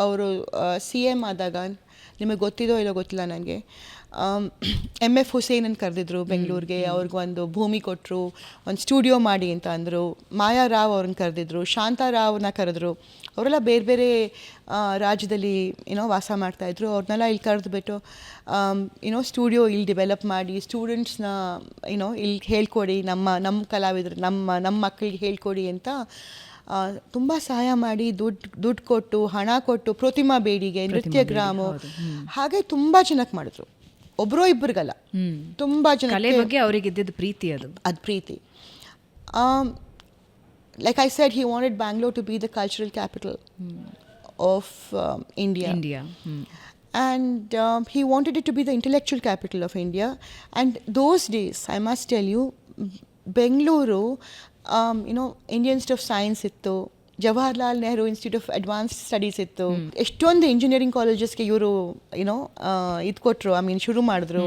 ಅವರು CM ಆದಾಗ, ನಿಮಗೆ ಗೊತ್ತಿದೋ ಇಲ್ಲೋ ಗೊತ್ತಿಲ್ಲ ನನಗೆ, MF ಹುಸೇನ್ ಅಂತ ಕರೆದಿದ್ರು ಬೆಂಗಳೂರಿಗೆ. ಅವ್ರಿಗೊಂದು ಭೂಮಿ ಕೊಟ್ಟರು, ಒಂದು ಸ್ಟುಡಿಯೋ ಮಾಡಿ ಅಂತ ಅಂದರು. ಮಾಯಾ ರಾವ್ ಅವ್ರನ್ನ ಕರೆದಿದ್ರು, ಶಾಂತಾರಾವ್ನ ಕರೆದ್ರು. ಅವರೆಲ್ಲ ಬೇರೆ ಬೇರೆ ರಾಜ್ಯದಲ್ಲಿ ವಾಸ ಮಾಡ್ತಾಯಿದ್ರು. ಅವ್ರನ್ನೆಲ್ಲ ಇಲ್ಲಿ ಕರೆದುಬಿಟ್ಟು ಸ್ಟುಡಿಯೋ ಇಲ್ಲಿ ಡೆವಲಪ್ ಮಾಡಿ, ಸ್ಟೂಡೆಂಟ್ಸ್ನ ಇಲ್ಲಿ ಹೇಳ್ಕೊಡಿ, ನಮ್ಮ ಕಲಾವಿದರು ನಮ್ಮ ಮಕ್ಕಳಿಗೆ ಹೇಳ್ಕೊಡಿ ಅಂತ ತುಂಬ ಸಹಾಯ ಮಾಡಿ, ದುಡ್ಡು ಕೊಟ್ಟು, ಹಣ ಕೊಟ್ಟು, ಪ್ರತಿಮಾ ಬೇಡಿಗೆ, ನೃತ್ಯಗ್ರಾಮ, ಹಾಗೆ ತುಂಬ ಜನಕ್ಕೆ ಮಾಡಿದ್ರು. ಒಬ್ಬರೋ ಇಬ್ಬರಿಗಲ್ಲ, ತುಂಬ ಜನ. ಕಲೆ ಬಗ್ಗೆ ಅವರಿಗೆ ಇದ್ದಿದ್ದು ಪ್ರೀತಿ, ಅದು ಪ್ರೀತಿ. Like I said, he wanted Bangalore to be the cultural capital of India. And he wanted it to be the intellectual capital of India. And those days, I must tell you, Bengaluru, Indian Institute of Science ittu, Jawaharlal Nehru institute of advanced studies ಇತ್ತು. ಎಷ್ಟೊಂದು engineering ಕಾಲೇಜಸ್ಗೆ ಇವರು ಇದು ಕೊಟ್ಟರು, ಶುರು ಮಾಡಿದ್ರು.